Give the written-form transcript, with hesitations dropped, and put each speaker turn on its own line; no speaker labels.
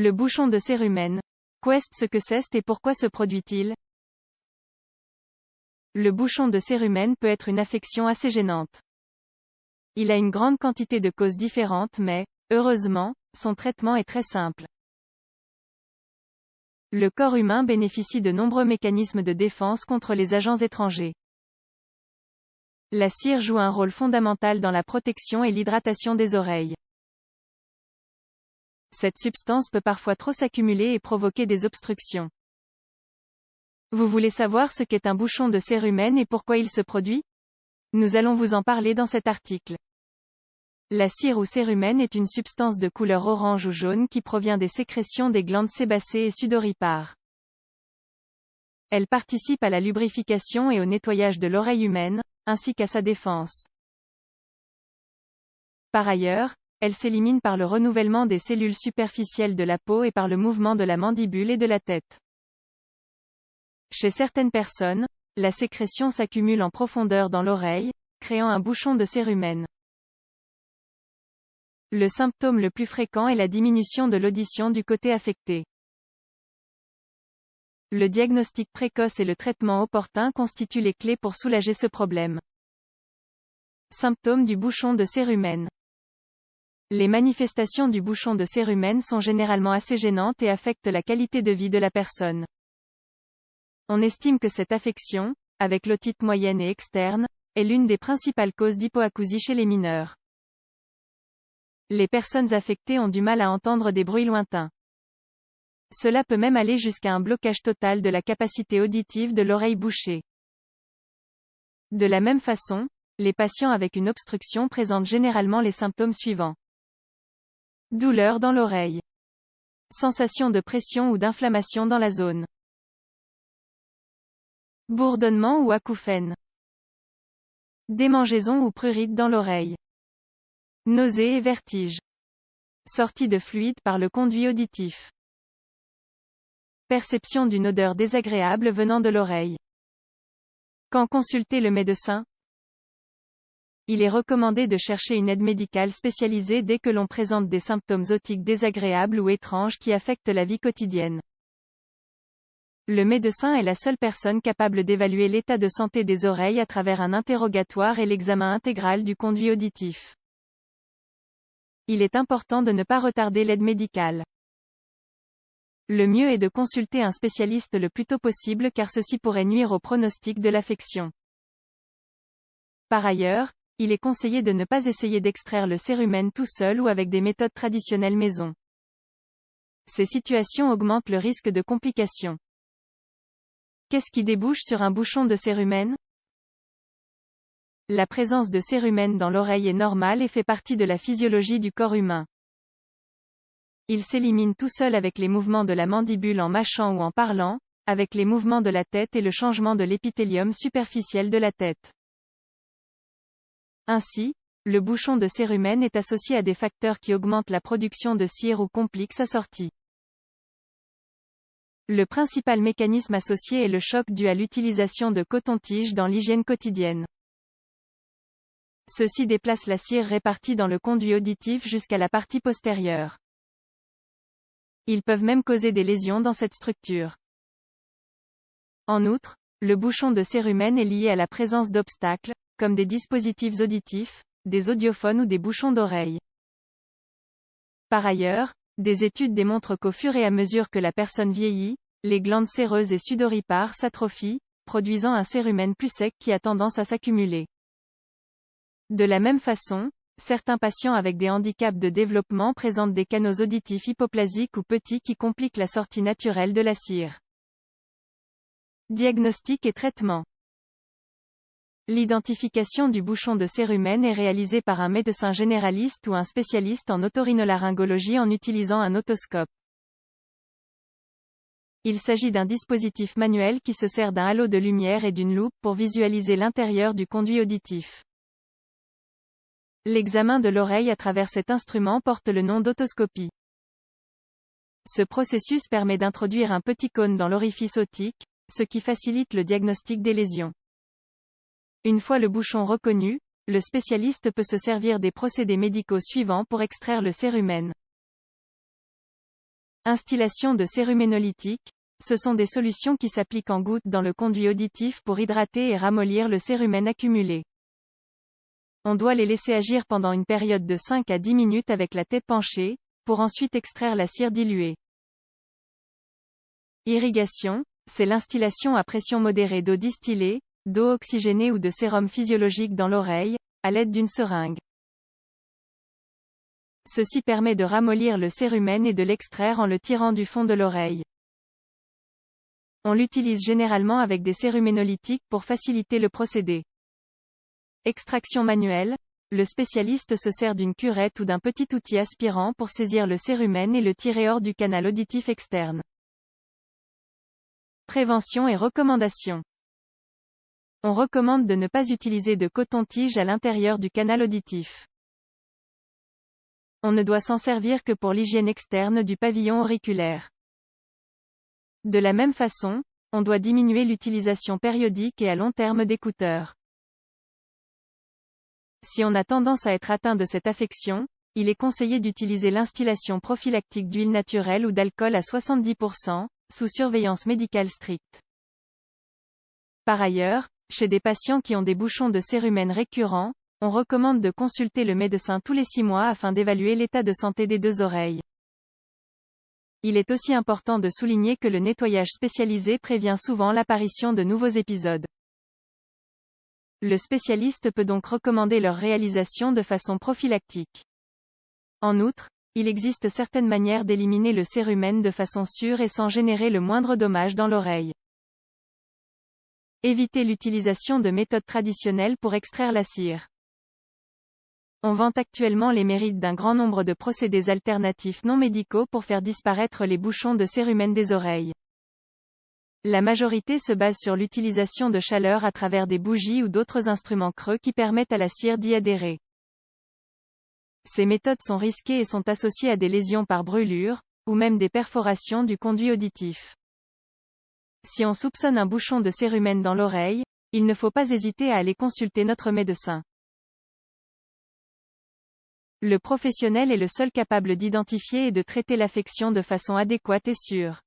Le bouchon de cérumen. Qu'est ce que c'est et pourquoi se produit-il? Le bouchon de cérumen peut être une affection assez gênante. Il a une grande quantité de causes différentes mais, heureusement, son traitement est très simple. Le corps humain bénéficie de nombreux mécanismes de défense contre les agents étrangers. La cire joue un rôle fondamental dans la protection et l'hydratation des oreilles. Cette substance peut parfois trop s'accumuler et provoquer des obstructions. Vous voulez savoir ce qu'est un bouchon de cérumen et pourquoi il se produit? Nous allons vous en parler dans cet article. La cire ou cérumen est une substance de couleur orange ou jaune qui provient des sécrétions des glandes sébacées et sudoripares. Elle participe à la lubrification et au nettoyage de l'oreille humaine, ainsi qu'à sa défense. Par ailleurs, elle s'élimine par le renouvellement des cellules superficielles de la peau et par le mouvement de la mandibule et de la tête. Chez certaines personnes, la sécrétion s'accumule en profondeur dans l'oreille, créant un bouchon de cérumen. Le symptôme le plus fréquent est la diminution de l'audition du côté affecté. Le diagnostic précoce et le traitement opportun constituent les clés pour soulager ce problème. Symptômes du bouchon de cérumen. Les manifestations du bouchon de cérumen sont généralement assez gênantes et affectent la qualité de vie de la personne. On estime que cette affection, avec l'otite moyenne et externe, est l'une des principales causes d'hypoacousie chez les mineurs. Les personnes affectées ont du mal à entendre des bruits lointains. Cela peut même aller jusqu'à un blocage total de la capacité auditive de l'oreille bouchée. De la même façon, les patients avec une obstruction présentent généralement les symptômes suivants. Douleur dans l'oreille. Sensation de pression ou d'inflammation dans la zone. Bourdonnement ou acouphène. Démangeaison ou prurite dans l'oreille. Nausées et vertiges. Sortie de fluide par le conduit auditif. Perception d'une odeur désagréable venant de l'oreille. Quand consulter le médecin? Il est recommandé de chercher une aide médicale spécialisée dès que l'on présente des symptômes otiques désagréables ou étranges qui affectent la vie quotidienne. Le médecin est la seule personne capable d'évaluer l'état de santé des oreilles à travers un interrogatoire et l'examen intégral du conduit auditif. Il est important de ne pas retarder l'aide médicale. Le mieux est de consulter un spécialiste le plus tôt possible car ceci pourrait nuire au pronostic de l'affection. Par ailleurs, il est conseillé de ne pas essayer d'extraire le cérumen tout seul ou avec des méthodes traditionnelles maison. Ces situations augmentent le risque de complications. Qu'est-ce qui débouche sur un bouchon de cérumen? La présence de cérumen dans l'oreille est normale et fait partie de la physiologie du corps humain. Il s'élimine tout seul avec les mouvements de la mandibule en mâchant ou en parlant, avec les mouvements de la tête et le changement de l'épithélium superficiel de la tête. Ainsi, le bouchon de cérumen est associé à des facteurs qui augmentent la production de cire ou compliques assortis. Le principal mécanisme associé est le choc dû à l'utilisation de coton-tige dans l'hygiène quotidienne. Ceci déplace la cire répartie dans le conduit auditif jusqu'à la partie postérieure. Ils peuvent même causer des lésions dans cette structure. En outre, le bouchon de cérumen est lié à la présence d'obstacles, comme des dispositifs auditifs, des audiophones ou des bouchons d'oreille. Par ailleurs, des études démontrent qu'au fur et à mesure que la personne vieillit, les glandes séreuses et sudoripares s'atrophient, produisant un cérumen plus sec qui a tendance à s'accumuler. De la même façon, certains patients avec des handicaps de développement présentent des canaux auditifs hypoplasiques ou petits qui compliquent la sortie naturelle de la cire. Diagnostic et traitement. L'identification du bouchon de cérumen est réalisée par un médecin généraliste ou un spécialiste en otorhinolaryngologie en utilisant un otoscope. Il s'agit d'un dispositif manuel qui se sert d'un halo de lumière et d'une loupe pour visualiser l'intérieur du conduit auditif. L'examen de l'oreille à travers cet instrument porte le nom d'otoscopie. Ce processus permet d'introduire un petit cône dans l'orifice otique, ce qui facilite le diagnostic des lésions. Une fois le bouchon reconnu, le spécialiste peut se servir des procédés médicaux suivants pour extraire le cérumen. Instillation de céruménolytiques. Ce sont des solutions qui s'appliquent en gouttes dans le conduit auditif pour hydrater et ramollir le cérumen accumulé. On doit les laisser agir pendant une période de 5 à 10 minutes avec la tête penchée, pour ensuite extraire la cire diluée. Irrigation, c'est l'instillation à pression modérée d'eau distillée, d'eau oxygénée ou de sérum physiologique dans l'oreille, à l'aide d'une seringue. Ceci permet de ramollir le cérumen et de l'extraire en le tirant du fond de l'oreille. On l'utilise généralement avec des céruménolytiques pour faciliter le procédé. Extraction manuelle. Le spécialiste se sert d'une curette ou d'un petit outil aspirant pour saisir le cérumen et le tirer hors du canal auditif externe. Prévention et recommandations. On recommande de ne pas utiliser de coton-tige à l'intérieur du canal auditif. On ne doit s'en servir que pour l'hygiène externe du pavillon auriculaire. De la même façon, on doit diminuer l'utilisation périodique et à long terme d'écouteurs. Si on a tendance à être atteint de cette affection, il est conseillé d'utiliser l'instillation prophylactique d'huile naturelle ou d'alcool à 70%, sous surveillance médicale stricte. Par ailleurs, chez des patients qui ont des bouchons de cérumen récurrents, on recommande de consulter le médecin tous les 6 mois afin d'évaluer l'état de santé des deux oreilles. Il est aussi important de souligner que le nettoyage spécialisé prévient souvent l'apparition de nouveaux épisodes. Le spécialiste peut donc recommander leur réalisation de façon prophylactique. En outre, il existe certaines manières d'éliminer le cérumen de façon sûre et sans générer le moindre dommage dans l'oreille. Évitez l'utilisation de méthodes traditionnelles pour extraire la cire. On vante actuellement les mérites d'un grand nombre de procédés alternatifs non médicaux pour faire disparaître les bouchons de cérumen des oreilles. La majorité se base sur l'utilisation de chaleur à travers des bougies ou d'autres instruments creux qui permettent à la cire d'y adhérer. Ces méthodes sont risquées et sont associées à des lésions par brûlure, ou même des perforations du conduit auditif. Si on soupçonne un bouchon de cérumen dans l'oreille, il ne faut pas hésiter à aller consulter notre médecin. Le professionnel est le seul capable d'identifier et de traiter l'affection de façon adéquate et sûre.